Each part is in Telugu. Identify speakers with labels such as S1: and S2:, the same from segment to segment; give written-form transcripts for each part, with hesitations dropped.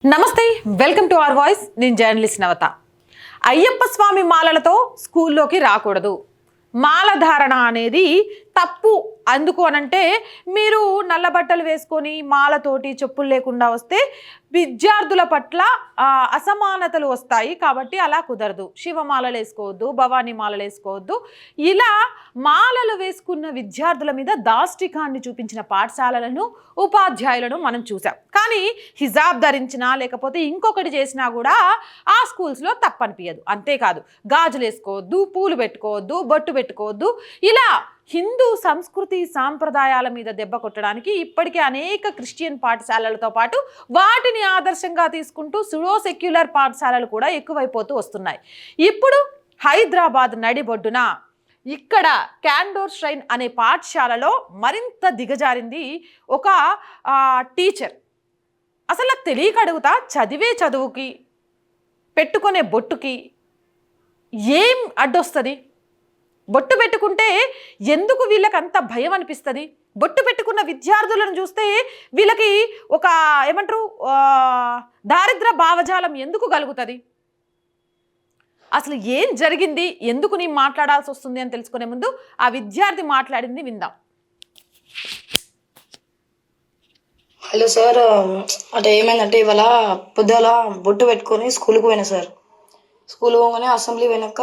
S1: నమస్తే, వెల్కమ్ టు అవర్ వాయిస్. నేను జర్నలిస్ట్ నవత. అయ్యప్ప స్వామి మాలలతో స్కూల్లోకి రాకూడదు. మాలధారణ అనేది తప్పు. అందుకు అనంటే మీరు నల్ల బట్టలు వేసుకొని మాలతోటి చెప్పులు లేకుండా వస్తే విద్యార్థుల పట్ల అసమానతలు వస్తాయి. కాబట్టి అలా కుదరదు. శివమాలలు వేసుకోవద్దు, భవానీ మాలలు వేసుకోవద్దు. ఇలా మాలలు వేసుకున్న విద్యార్థుల మీద దాష్టికాన్ని చూపించిన పాఠశాలలను, ఉపాధ్యాయులను మనం చూసాం. కానీ హిజాబ్ ధరించినా లేకపోతే ఇంకొకటి చేసినా కూడా ఆ స్కూల్స్లో తప్పనిపించదు. అంతేకాదు, గాజులు వేసుకోవద్దు, పూలు పెట్టుకోవద్దు, బొట్టు పెట్టుకోవద్దు. ఇలా హిందూ సంస్కృతి సాంప్రదాయాల మీద దెబ్బ కొట్టడానికి ఇప్పటికే అనేక క్రిస్టియన్ పాఠశాలలతో పాటు వాటిని ఆదర్శంగా తీసుకుంటూ సుడో సెక్యులర్ పాఠశాలలు కూడా ఎక్కువైపోతూ వస్తున్నాయి. ఇప్పుడు హైదరాబాద్ నడిబొడ్డున ఇక్కడ క్యాండోర్ ష్రైన్ అనే పాఠశాలలో మరింత దిగజారింది ఒక టీచర్. అసలు నాకు తెలియక అడుగుతా, చదివే చదువుకి పెట్టుకునే బొట్టుకి ఏం అడ్డొస్తుంది? బొట్టు పెట్టుకుంటే ఎందుకు వీళ్ళకి అంత భయం అనిపిస్తుంది? బొట్టు పెట్టుకున్న విద్యార్థులను చూస్తే వీళ్ళకి ఒక ఏమంటారు దారిద్ర భావజాలం ఎందుకు కలుగుతుంది? అసలు ఏం జరిగింది, ఎందుకు నీ మాట్లాడాల్సి వస్తుంది అని తెలుసుకునే ముందు ఆ విద్యార్థి మాట్లాడింది విందాం.
S2: హలో సార్, అంటే ఏమైందంటే ఇవాళ పొద్దుల బొట్టు పెట్టుకొని స్కూల్కి పోయినా సార్. స్కూల్ పోగానే అసెంబ్లీ వెనక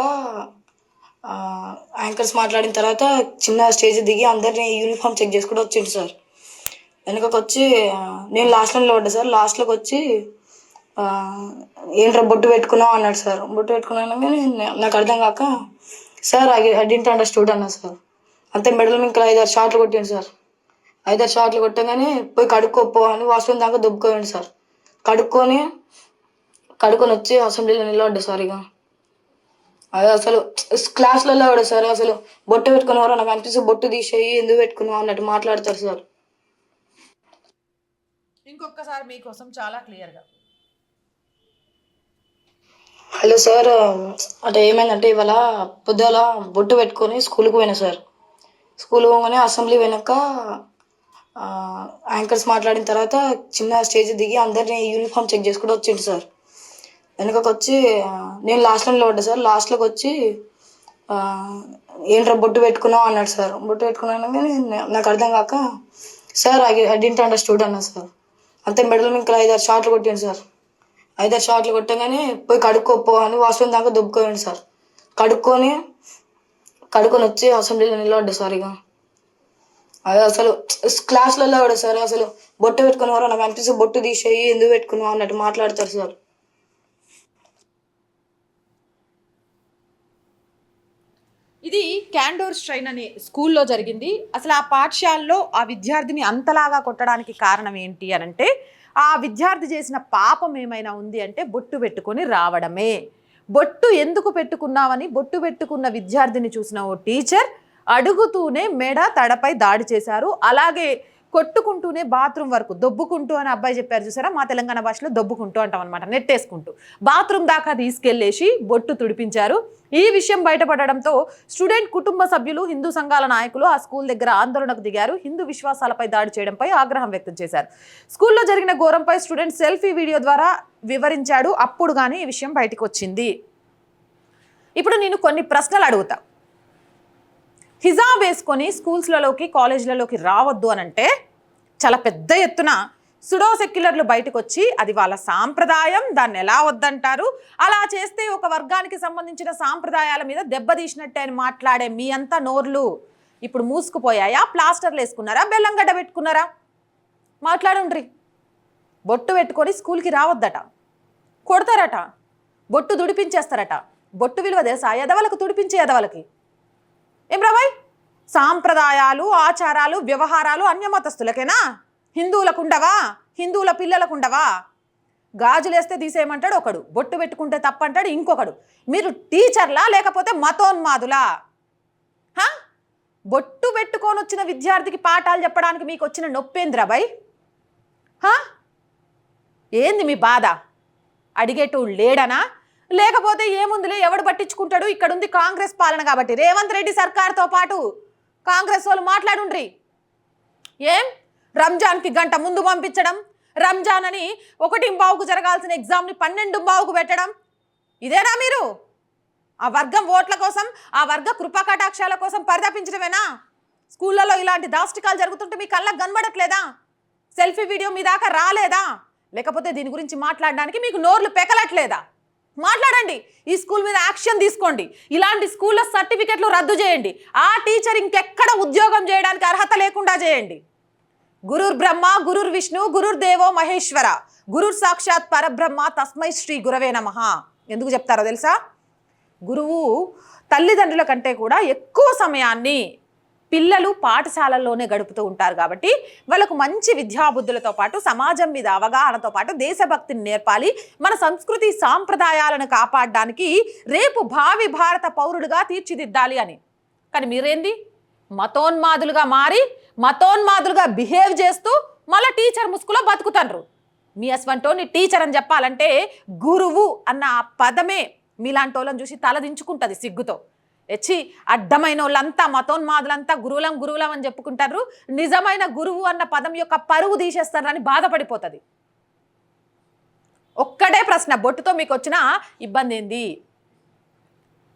S2: యాంకర్స్ మాట్లాడిన తర్వాత చిన్న స్టేజ్ దిగి అందరినీ యూనిఫామ్ చెక్ చేసుకుంటూ వచ్చిండు సార్. వెనకకి వచ్చి నేను లాస్ట్లో నిలబడ్డా సార్. లాస్ట్లోకి వచ్చి ఏంట్రా బొట్టు పెట్టుకున్నావు అన్నాడు సార్. బొట్టు పెట్టుకున్నాను కానీ నాకు అర్థం కాక సార్ ఐ డింట్ అండర్స్టూడ్ అన్నా సార్. అంతే మెడల్ ఇంకా 5-6 షాట్లు కొట్టాను సార్. 5-6 షాట్లు కొట్టగానే పోయి కడుక్కోపో అని వాష్రూమ్ దాకా దుబ్బుకోండి సార్. కడుక్కొని వచ్చి అసెంబ్లీలో నిలబడ్డా సార్. ఇక అదే అసలు క్లాస్లలో కూడా సార్ అసలు బొట్టు పెట్టుకునేవారు నాకు అనిపిస్తే బొట్టు తీసేయి, ఎందుకు పెట్టుకున్నావు అన్నట్టు మాట్లాడతారు సార్.
S1: ఇంకొకసారి మీకోసం చాలా క్లియర్గా.
S2: హలో సార్, అంటే ఏమైందంటే ఇవాళ పొద్దుల బొట్టు పెట్టుకొని స్కూల్కి పోయినా సార్. స్కూల్ పోగానే అసెంబ్లీ వెనక యాంకర్స్ మాట్లాడిన తర్వాత చిన్న స్టేజ్ దిగి అందరినీ యూనిఫామ్ చెక్ చేసుకుంటూ వచ్చిండు సార్. వెనకకి వచ్చి నేను లాస్ట్లో నిలబడ్డా సార్. లాస్ట్లోకి వచ్చి ఏంట్రా బొట్టు పెట్టుకున్నావు అన్నాడు సార్. బొట్టు పెట్టుకున్నాను కానీ నాకు అర్థం కాక సార్ ఐ డింట్ అండర్స్టూడ్ అన్నా సార్. అంతే మెడల్ ఇంకా 5-6 షాట్లు కొట్టాను సార్. 5-6 షాట్లు కొట్టగానే పోయి కడుక్కోపో అని వాష్రూమ్ దాకా దుబ్బుకోండి సార్. కడుక్కొని వచ్చి అసెంబ్లీలో నిలబడ్డా సార్. ఇక అదే అసలు క్లాస్లలో కూడా సార్ అసలు బొట్టు పెట్టుకునేవారు నాకు అనిపిస్తే బొట్టు తీసేయి, ఎందుకు పెట్టుకున్నావు అన్నట్టు మాట్లాడతారు సార్.
S1: ఇది క్యాండోర్ ష్రైన్ అనే స్కూల్లో జరిగింది. అసలు ఆ పాఠశాలలో ఆ విద్యార్థిని అంతలాగా కొట్టడానికి కారణం ఏంటి అనంటే, ఆ విద్యార్థి చేసిన పాపం ఏమైనా ఉంది అంటే బొట్టు పెట్టుకొని రావడమే. బొట్టు ఎందుకు పెట్టుకున్నావని బొట్టు పెట్టుకున్న విద్యార్థిని చూసిన ఓ టీచర్ అడుగుతూనే మెడ తడపై దాడి చేశారు. అలాగే కొట్టుకుంటూనే బాత్రూమ్ వరకు దొబ్బుకుంటూ అని అబ్బాయి చెప్పారు చూసారా, మా తెలంగాణ భాషలో దొబ్బుకుంటూ అంటాం అనమాట, నెట్టేసుకుంటూ బాత్రూమ్ దాకా తీసుకెళ్లేసి బొట్టు తుడిపించారు. ఈ విషయం బయటపడడంతో స్టూడెంట్ కుటుంబ సభ్యులు, హిందూ సంఘాల నాయకులు ఆ స్కూల్ దగ్గర ఆందోళనకు దిగారు. హిందూ విశ్వాసాలపై దాడి చేయడంపై ఆగ్రహం వ్యక్తం చేశారు. స్కూల్లో జరిగిన ఘోరంపై స్టూడెంట్ సెల్ఫీ వీడియో ద్వారా వివరించాడు. అప్పుడు కానీ ఈ విషయం బయటకు వచ్చింది. ఇప్పుడు నేను కొన్ని ప్రశ్నలు అడుగుతా. హిజాబ్ వేసుకొని స్కూల్స్లలోకి, కాలేజీలలోకి రావద్దు అనంటే చాలా పెద్ద ఎత్తున సుడో సెక్యులర్లు బయటకు వచ్చి అది వాళ్ళ సాంప్రదాయం, దాన్ని ఎలా వద్దంటారు, అలా చేస్తే ఒక వర్గానికి సంబంధించిన సాంప్రదాయాల మీద దెబ్బతీసినట్టే అని మాట్లాడే మీ అంతా నోర్లు ఇప్పుడు మూసుకుపోయాయా? ప్లాస్టర్లు వేసుకున్నారా, బెల్లంగడ్డ పెట్టుకున్నారా? మాట్లాడుండ్రి. బొట్టు పెట్టుకొని స్కూల్కి రావద్దట, కొడతారట, బొట్టు తుడిపించేస్తారట. బొట్టు విలువ తెలుసా ఎదవలకు? తుడిపించే ఎదవలకి ఏం రాబాయ్? సాంప్రదాయాలు, ఆచారాలు, వ్యవహారాలు అన్యమతస్తులకేనా? హిందువులకు ఉండవా? హిందువుల పిల్లలకు ఉండవా? గాజులేస్తే తీసేయమంటాడు ఒకడు, బొట్టు పెట్టుకుంటే తప్పంటాడు ఇంకొకడు. మీరు టీచర్లా లేకపోతే మతోన్మాదులా? బొట్టు పెట్టుకొని వచ్చిన విద్యార్థికి పాఠాలు చెప్పడానికి మీకు వచ్చిన నొప్పేంద్రాబాయ్? ఏంది మీ బాధ? అడిగేటోడు లేడనా? లేకపోతే ఏముందిలే, ఎవడు పట్టించుకుంటాడు, ఇక్కడ ఉంది కాంగ్రెస్ పాలన కాబట్టి రేవంత్ రెడ్డి సర్కార్తో పాటు కాంగ్రెస్ వాళ్ళు మాట్లాడుండ్రి. ఏం రంజాన్కి గంట ముందు పంపించడం, రంజాన్ అని 1:15కు జరగాల్సిన ఎగ్జామ్ని 12:15కు పెట్టడం, ఇదేనా మీరు ఆ వర్గం ఓట్ల కోసం, ఆ వర్గ కృపా కటాక్షాల కోసం పరితపించడమేనా? స్కూళ్ళలో ఇలాంటి దాష్టికాలు జరుగుతుంటే మీ కళ్ళకు కనబడట్లేదా? సెల్ఫీ వీడియో మీ దాకా రాలేదా? లేకపోతే దీని గురించి మాట్లాడడానికి మీకు నోర్లు పెకలట్లేదా? మాట్లాడండి, ఈ స్కూల్ మీద యాక్షన్ తీసుకోండి, ఇలాంటి స్కూళ్ళ సర్టిఫికెట్లు రద్దు చేయండి, ఆ టీచర్ ఇంకెక్కడ ఉద్యోగం చేయడానికి అర్హత లేకుండా చేయండి. గురుర్ బ్రహ్మ గురుర్ విష్ణు గురుర్ దేవో మహేశ్వర, గురుర్ సాక్షాత్ పరబ్రహ్మ తస్మై శ్రీ గురవే నమః. ఎందుకు చెప్తారో తెలుసా? గురువు తల్లిదండ్రుల కంటే కూడా ఎక్కువ సమయాన్ని పిల్లలు పాఠశాలల్లోనే గడుపుతూ ఉంటారు కాబట్టి వాళ్ళకు మంచి విద్యాబుద్ధులతో పాటు సమాజం మీద అవగాహనతో పాటు దేశభక్తిని నేర్పాలి, మన సంస్కృతి సాంప్రదాయాలను కాపాడడానికి రేపు భావి భారత పౌరులుగా తీర్చిదిద్దాలి అని. కానీ మీరేంది మతోన్మాదులుగా మారి మతోన్మాదులుగా బిహేవ్ చేస్తూ మళ్ళీ టీచర్ ముసుగులో బతుకుతాండ్రు. మీ అస్వంటోని టీచర్ అని చెప్పాలంటే గురువు అన్న ఆ పదమే మీలాంటి వాళ్ళని చూసి తలదించుకుంటుంది సిగ్గుతో. అడ్డమైన వాళ్ళంతా మతోన్మాదులంతా గురువులం అని చెప్పుకుంటారు, నిజమైన గురువు అన్న పదం యొక్క పరువు తీసేస్తారని బాధపడిపోతుంది. ఒక్కటే ప్రశ్న, బొట్టుతో మీకు వచ్చిన ఇబ్బంది ఏంది?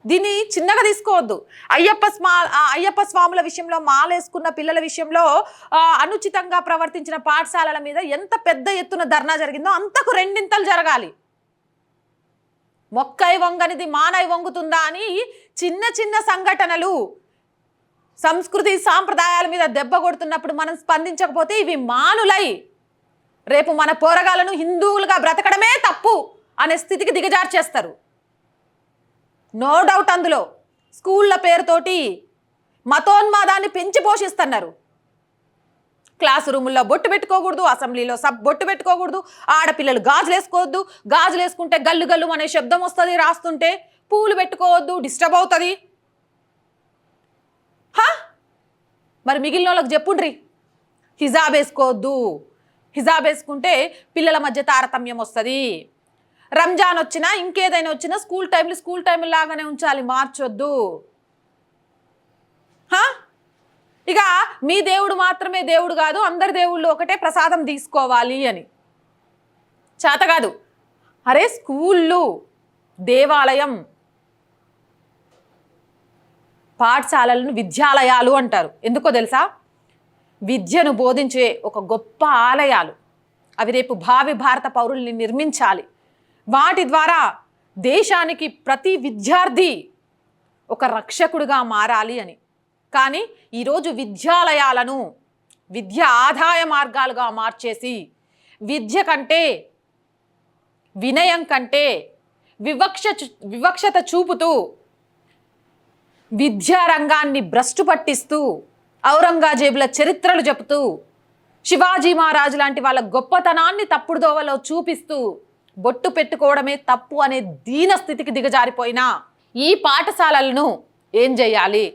S1: దీన్ని చిన్నగా తీసుకోవద్దు. అయ్యప్ప స్వాముల విషయంలో, మాలేసుకున్న పిల్లల విషయంలో అనుచితంగా ప్రవర్తించిన పాఠశాలల మీద ఎంత పెద్ద ఎత్తున ధర్నా జరిగిందో అంతకు రెండింతలు జరగాలి. మొక్కై వంగనిది మానై వంగుతుందా అని చిన్న చిన్న సంఘటనలు సంస్కృతి సాంప్రదాయాల మీద దెబ్బ కొడుతున్నప్పుడు మనం స్పందించకపోతే ఇవి మానులై రేపు మన పోరగాలను హిందువులుగా బ్రతకడమే తప్పు అనే స్థితికి దిగజార్చేస్తారు. No doubt. అందులో స్కూళ్ళ పేరుతోటి మతోన్మాదాన్ని పెంచి పోషిస్తున్నారు. క్లాస్ రూముల్లో బొట్టు పెట్టుకోకూడదు, అసెంబ్లీలో బొట్టు పెట్టుకోకూడదు, ఆడపిల్లలు గాజులు వేసుకోవద్దు, గాజులు వేసుకుంటే గల్లు గల్లు అనే శబ్దం వస్తుంది, రాస్తుంటే పూలు పెట్టుకోవద్దు, డిస్టర్బ్ అవుతుంది. మరి మిగిలిన వాళ్ళకి చెప్పుండ్రి, హిజాబ్ వేసుకోవద్దు, హిజాబ్ వేసుకుంటే పిల్లల మధ్య తారతమ్యం వస్తుంది. రంజాన్ వచ్చినా ఇంకేదైనా వచ్చినా స్కూల్ టైంలు లాగానే ఉంచాలి, మార్చొద్దు. ఇక మీ దేవుడు మాత్రమే దేవుడు కాదు, అందరి దేవుళ్ళు ఒకటే, ప్రసాదం తీసుకోవాలి అని చేత కాదు. అరే స్కూళ్ళు, దేవాలయం, పాఠశాలలను విద్యాలయాలు అంటారు. ఎందుకో తెలుసా? విద్యను బోధించే ఒక గొప్ప ఆలయాలు అవి. రేపు భావి భారత పౌరుల్ని నిర్మించాలి. వాటి ద్వారా దేశానికి ప్రతి విద్యార్థి ఒక రక్షకుడిగా మారాలి అని. కానీ ఈరోజు విద్యాలయాలను విద్య ఆదాయ మార్గాలుగా మార్చేసి విద్య కంటే, వినయం కంటే వివక్షత చూపుతూ విద్యారంగాన్ని భ్రష్టు పట్టిస్తూ ఔరంగజేబుల చరిత్రలు చెబుతూ శివాజీ మహారాజు లాంటి వాళ్ళ గొప్పతనాన్ని తప్పుడు దోవలో చూపిస్తూ బొట్టు పెట్టుకోవడమే తప్పు అనే దీన స్థితికి దిగజారిపోయినా ఈ పాఠశాలలను ఏం చేయాలి?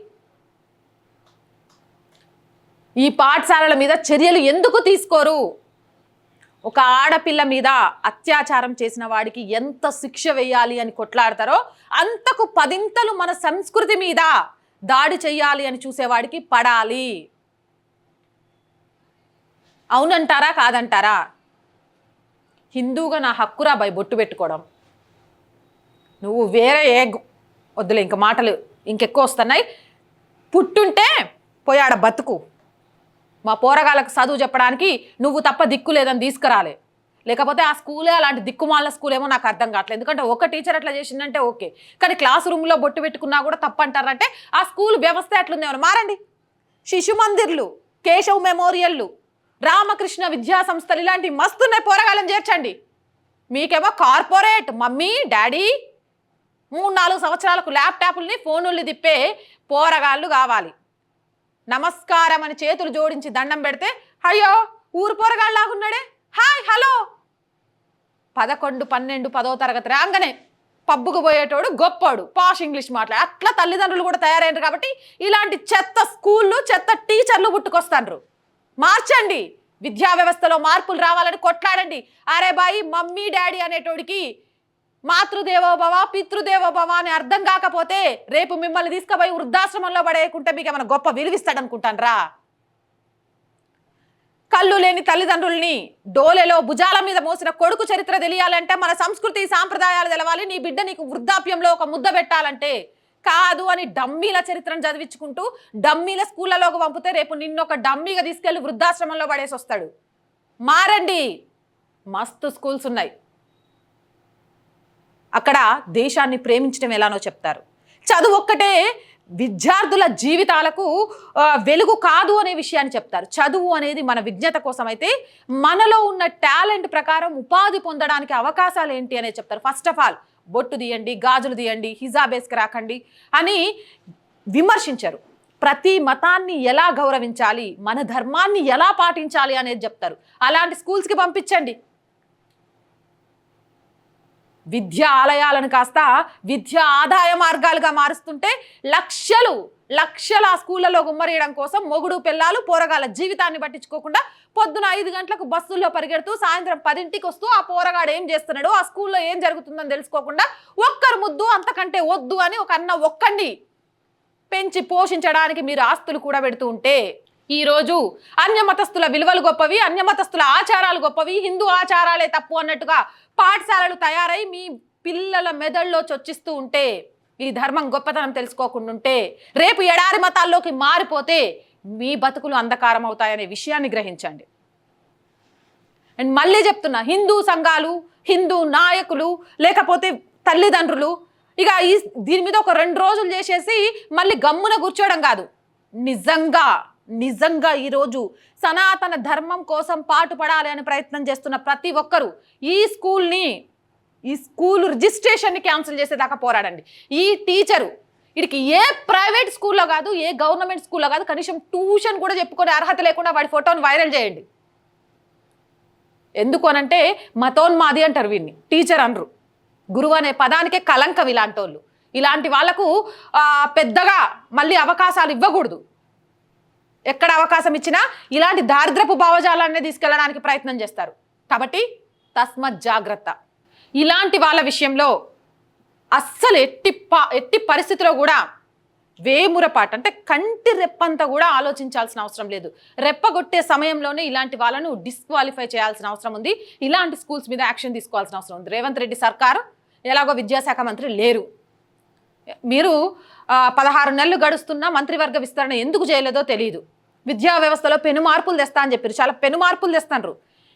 S1: ఈ పాఠశాలల మీద చర్యలు ఎందుకు తీసుకోరు? ఒక ఆడపిల్ల మీద అత్యాచారం చేసిన వాడికి ఎంత శిక్ష వేయాలి అని కొట్లాడతారో అంతకు 10 మన సంస్కృతి మీద దాడి చెయ్యాలి అని చూసేవాడికి పడాలి. అవునంటారా కాదంటారా? హిందూగా నా హక్కురా బై బొట్టు పెట్టుకోవడం. నువ్వు వేరే వద్దులే, ఇంక మాటలు ఇంకెక్కువ వస్తున్నాయి. పుట్టుంటే పోయాడ బతుకు. మా పోరగాళ్ళకు చదువు చెప్పడానికి నువ్వు తప్ప దిక్కు లేదని తీసుకురాలే. లేకపోతే ఆ స్కూలే అలాంటి దిక్కుమాల స్కూల్ ఏమో నాకు అర్థం కావట్లేదు. ఎందుకంటే ఒక టీచర్ అట్లా చేసిందంటే ఓకే, కానీ క్లాస్ రూమ్లో బొట్టు పెట్టుకున్నా కూడా తప్పు అంటారంటే ఆ స్కూల్ వ్యవస్థ ఎట్లుందేమో మారండి. శిశు మందిర్లు, కేశవ్ మెమోరియల్లు, రామకృష్ణ విద్యా సంస్థలు ఇలాంటి మస్తున్నాయి, పోరగాళ్ళని చేర్చండి. మీకేమో కార్పొరేట్ మమ్మీ డాడీ 3-4 సంవత్సరాలకు ల్యాప్టాప్ని ఫోనుల్ని తిప్పే పోరగాళ్ళు కావాలి. నమస్కారం అని చేతులు జోడించి దండం పెడితే అయ్యో ఊరు పోరగాళ్ళలాగున్నాడే, హాయ్ హలో. 11, 12, 10వ తరగతి రాగానే పబ్బుకు పోయేటోడు గొప్పోడు, పాష్ ఇంగ్లీష్ మాట్లాడు. అట్లా తల్లిదండ్రులు కూడా తయారైనారు కాబట్టి ఇలాంటి చెత్త స్కూళ్ళు, చెత్త టీచర్లు పుట్టుకొస్తాండ్రు. మార్చండి, విద్యా వ్యవస్థలో మార్పులు రావాలని కొట్లాడండి. అరే బాయి మమ్మీ డాడీ అనేటోడికి మాతృదేవోభవ పితృదేవోభవ అని అర్థం కాకపోతే రేపు మిమ్మల్ని తీసుకుపోయి వృద్ధాశ్రమంలో పడేయకుంటే మీకు ఏమైనా గొప్ప విలువిస్తాడనుకుంటానరా? కళ్ళు లేని తల్లిదండ్రుల్ని డోలెలో భుజాల మీద మోసిన కొడుకు చరిత్ర తెలియాలంటే, మన సంస్కృతి సాంప్రదాయాలు తెలవాలి, నీ బిడ్డ నీకు వృద్ధాప్యంలో ఒక ముద్ద పెట్టాలంటే కాదు అని డమ్మీల చరిత్రను చదివించుకుంటూ డమ్మీల స్కూళ్ళలోకి పంపితే రేపు నిన్నొక డమ్మీగా తీసుకెళ్లి వృద్ధాశ్రమంలో పడేసి వస్తాడు. మారండి, మస్తు స్కూల్స్ ఉన్నాయి. అక్కడ దేశాన్ని ప్రేమించడం ఎలానో చెప్తారు. చదువు ఒక్కటే విద్యార్థుల జీవితాలకు వెలుగు కాదు అనే విషయాన్ని చెప్తారు. చదువు అనేది మన విజ్ఞత కోసం అయితే, మనలో ఉన్న టాలెంట్ ప్రకారం ఉపాధి పొందడానికి అవకాశాలు ఏంటి అనేది చెప్తారు. ఫస్ట్ ఆఫ్ ఆల్ బొట్టు తీయండి, గాజులు తీయండి, హిజాబ్ వేసుకు రాకండి అని విమర్శించారు. ప్రతి మతాన్ని ఎలా గౌరవించాలి, మన ధర్మాన్ని ఎలా పాటించాలి అనేది చెప్తారు. అలాంటి స్కూల్స్కి పంపించండి. విద్యా ఆలయాలను కాస్త విద్యా ఆదాయ మార్గాలుగా మారుస్తుంటే లక్షల ఆ స్కూళ్ళలో గుమ్మరేయడం కోసం మొగుడు పిల్లలు పోరగాళ్ళ జీవితాన్ని పట్టించుకోకుండా పొద్దున 5 గంటలకు బస్సుల్లో పరిగెడుతూ సాయంత్రం 10ంటికి వస్తూ ఆ పోరగాడు ఏం చేస్తున్నాడు, ఆ స్కూల్లో ఏం జరుగుతుందని తెలుసుకోకుండా ఒక్కరు ముద్దు అంతకంటే వద్దు అని ఒక అన్న ఒక్కండి పెంచి పోషించడానికి మీరు ఆస్తులు కూడా పెడుతూ ఉంటే, ఈరోజు అన్యమతస్థుల విలువలు గొప్పవి, అన్యమతస్థుల ఆచారాలు గొప్పవి, హిందూ ఆచారాలే తప్పు అన్నట్టుగా పాఠశాలలు తయారై మీ పిల్లల మెదడులో చొచ్చిస్తూ ఉంటే, ఈ ధర్మం గొప్పతనం తెలుసుకోకుండా ఉంటే, రేపు ఎడారి మతాల్లోకి మారిపోతే మీ బతుకులు అంధకారం అవుతాయనే విషయాన్ని గ్రహించండి. అండ్ మళ్ళీ చెప్తున్నా, హిందూ సంఘాలు, హిందూ నాయకులు, లేకపోతే తల్లిదండ్రులు ఇక దీని మీద ఒక 2 రోజులు చేసేసి మళ్ళీ గమ్మున కూర్చోవడం కాదు. నిజంగా ఈరోజు సనాతన ధర్మం కోసం పాటుపడాలి అని ప్రయత్నం చేస్తున్న ప్రతి ఒక్కరూ ఈ స్కూల్ రిజిస్ట్రేషన్ని క్యాన్సిల్ చేసేదాకా పోరాడండి. ఈ టీచరు వీడికి ఏ ప్రైవేట్ స్కూల్లో కాదు, ఏ గవర్నమెంట్ స్కూల్లో కాదు, కనీసం ట్యూషన్ కూడా చెప్పుకునే అర్హత లేకుండా వాడి ఫోటోని వైరల్ చేయండి. ఎందుకు అనంటే మతోన్మాది అంటారు వీడిని, టీచర్ అనరు. గురువు అనే పదానికే కలంకం ఇలాంటి వాళ్ళు. ఇలాంటి వాళ్లకు పెద్దగా మళ్ళీ అవకాశాలు ఇవ్వకూడదు. ఎక్కడ అవకాశం ఇచ్చినా ఇలాంటి దారిద్రపు భావజాలాన్ని తీసుకెళ్ళడానికి ప్రయత్నం చేస్తారు. కాబట్టి తస్మత్ జాగ్రత్త. ఇలాంటి వాళ్ళ విషయంలో అస్సలు ఎట్టి పరిస్థితిలో కూడా వేమురపాటు అంటే కంటి రెప్పంతా కూడా ఆలోచించాల్సిన అవసరం లేదు. రెప్పగొట్టే సమయంలోనే ఇలాంటి వాళ్ళను డిస్క్వాలిఫై చేయాల్సిన అవసరం ఉంది. ఇలాంటి స్కూల్స్ మీద యాక్షన్ తీసుకోవాల్సిన అవసరం ఉంది. రేవంత్ రెడ్డి సర్కారు ఎలాగో విద్యాశాఖ మంత్రి లేరు. మీరు 16 నెలలు గడుస్తున్నా మంత్రివర్గ విస్తరణ ఎందుకు చేయలేదో తెలియదు. విద్యా వ్యవస్థలో పెను మార్పులు తెస్తా అని చెప్పారు, చాలా పెను మార్పులు తెస్తారు.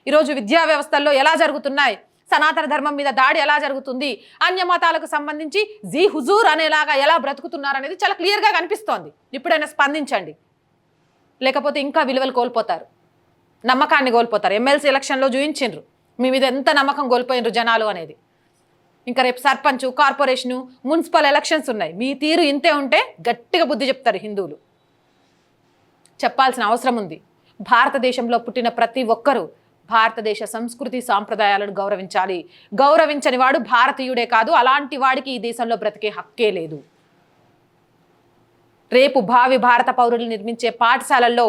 S1: ఈరోజు విద్యా వ్యవస్థల్లో ఎలా జరుగుతున్నాయి, సనాతన ధర్మం మీద దాడి ఎలా జరుగుతుంది, అన్యమతాలకు సంబంధించి జీ హుజూర్ అనేలాగా ఎలా బ్రతుకుతున్నారు అనేది చాలా క్లియర్గా కనిపిస్తోంది. ఇప్పుడైనా స్పందించండి, లేకపోతే ఇంకా విలువలు కోల్పోతారు, నమ్మకాన్ని కోల్పోతారు. ఎమ్మెల్సీ ఎలక్షన్లో చూపించిండ్రు మీ మీద ఎంత నమ్మకం కోల్పోయినరు జనాలు అనేది. ఇంకా రేపు సర్పంచ్, కార్పొరేషను, మున్సిపల్ ఎలక్షన్స్ ఉన్నాయి. మీ తీరు ఇంతే ఉంటే గట్టిగా బుద్ధి చెప్తారు హిందువులు. చెప్పాల్సిన అవసరం ఉంది. భారతదేశంలో పుట్టిన ప్రతి ఒక్కరూ భారతదేశ సంస్కృతి సాంప్రదాయాలను గౌరవించాలి. గౌరవించని వాడు భారతీయుడే కాదు, అలాంటి వాడికి ఈ దేశంలో బ్రతికే హక్కే లేదు. రేపు భావి భారత పౌరులు నిర్మించే పాఠశాలల్లో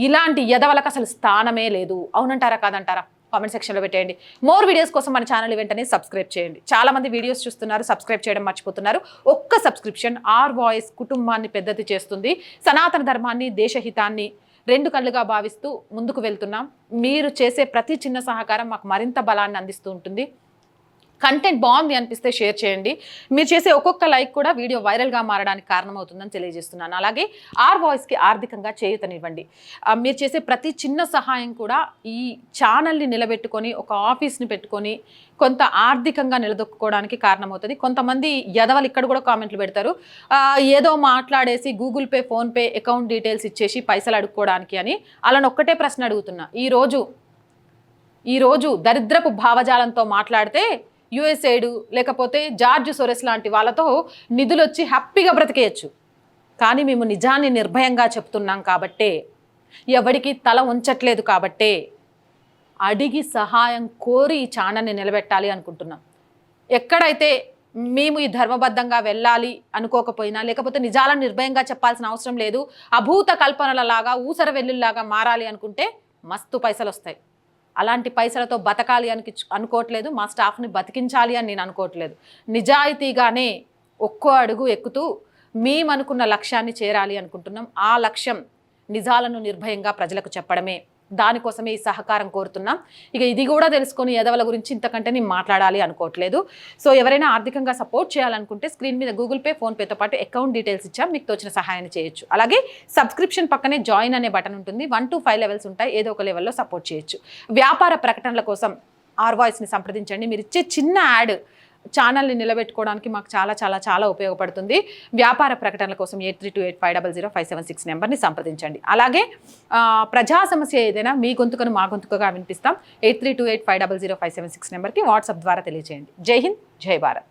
S1: ఇలాంటి ఎదవలకు అసలు స్థానమే లేదు. అవునంటారా కాదంటారా? కామెంట్ సెక్షన్లో పెట్టేయండి. మోర్ వీడియోస్ కోసం మన ఛానల్ వెంటనే సబ్స్క్రైబ్ చేయండి. చాలా మంది వీడియోస్ చూస్తున్నారు, సబ్స్క్రైబ్ చేయడం మర్చిపోతున్నారు. ఒక్క సబ్స్క్రిప్షన్ ఆర్ వాయిస్ కుటుంబాన్ని పెద్దది చేస్తుంది. సనాతన ధర్మాన్ని, దేశహితాన్ని 2 కళ్ళుగా భావిస్తూ ముందుకు వెళ్తున్నాం. మీరు చేసే ప్రతి చిన్న సహకారం మాకు మరింత బలాన్ని అందిస్తూ ఉంటుంది. కంటెంట్ బాగుంది అనిపిస్తే షేర్ చేయండి. మీరు చేసే ఒక్కొక్క లైక్ కూడా వీడియో వైరల్గా మారడానికి కారణమవుతుందని తెలియజేస్తున్నాను. అలాగే ఆర్ వాయిస్కి ఆర్థికంగా చేయూతనివ్వండి. మీరు చేసే ప్రతి చిన్న సహాయం కూడా ఈ ఛానల్ని నిలబెట్టుకొని, ఒక ఆఫీస్ని పెట్టుకొని కొంత ఆర్థికంగా నిలదొక్కుకోవడానికి కారణమవుతుంది. కొంతమంది యదవలు ఇక్కడ కూడా కామెంట్లు పెడతారు, ఏదో మాట్లాడేసి Google pay, PhonePe account details ఇచ్చేసి పైసలు అడుక్కోవడానికి అని. అలాని ఒక్కటే ప్రశ్న అడుగుతున్నా, ఈరోజు దరిద్రపు భావజాలంతో మాట్లాడితే యుఎస్ఏడు లేకపోతే జార్జ్ సోరెస్ లాంటి వాళ్ళతో నిధులు వచ్చి హ్యాపీగా బ్రతికేయచ్చు. కానీ మేము నిజాన్ని నిర్భయంగా చెప్తున్నాం కాబట్టే, ఎవరికి తల ఉంచట్లేదు కాబట్టే అడిగి సహాయం కోరి ఈ ఛానల్ని నిలబెట్టాలి అనుకుంటున్నాం. ఎక్కడైతే మేము ఈ ధర్మబద్ధంగా వెళ్ళాలి అనుకోకపోయినా, లేకపోతే నిజాలను నిర్భయంగా చెప్పాల్సిన అవసరం లేదు, అభూత కల్పనలలాగా ఊసర వెల్లుల్లాగా మారాలి అనుకుంటే మస్తు పైసలు వస్తాయి. అలాంటి పైసలతో బతకాలి అనుకోవట్లేదు, మా స్టాఫ్ని బతికించాలి అని నేను అనుకోవట్లేదు. నిజాయితీగానే ఒక్కో అడుగు ఎక్కుతూ మేమనుకున్న లక్ష్యాన్ని చేరాలి అనుకుంటున్నాం. ఆ లక్ష్యం నిజాలను నిర్భయంగా ప్రజలకు చెప్పడమే. దానికోసమే ఈ సహకారం కోరుతున్నాం. ఇక ఇది కూడా తెలుసుకొని ఎదవల గురించి ఇంతకంటే నేను మాట్లాడాలి అనుకోవట్లేదు. సో ఎవరైనా ఆర్థికంగా సపోర్ట్ చేయాలనుకుంటే స్క్రీన్ మీద గూగుల్ పే, ఫోన్పేతో పాటు అకౌంట్ డీటెయిల్స్ ఇచ్చాం, మీకు తోచిన సహాయాన్ని చేయొచ్చు. అలాగే సబ్స్క్రిప్షన్ పక్కనే జాయిన్ అనే బటన్ ఉంటుంది. 1 to 5 లెవెల్స్ ఉంటాయి, ఏదో ఒక లెవెల్లో సపోర్ట్ చేయొచ్చు. వ్యాపార ప్రకటనల కోసం ఆర్ వాయిస్ని సంప్రదించండి. మీరు ఇచ్చే చిన్న యాడ్ ఛానల్ని నిలబెట్టుకోవడానికి మాకు చాలా చాలా చాలా ఉపయోగపడుతుంది. వ్యాపార ప్రకటనల కోసం 8328500576 నెంబర్ని సంప్రదించండి. అలాగే ప్రజా సమస్య ఏదైనా మీ గొంతుకను మా గొంతుకగా వినిపిస్తాం. 8328500576 నెంబర్కి వాట్సాప్ ద్వారా తెలియజేయండి. జై హింద్, జై భారత్.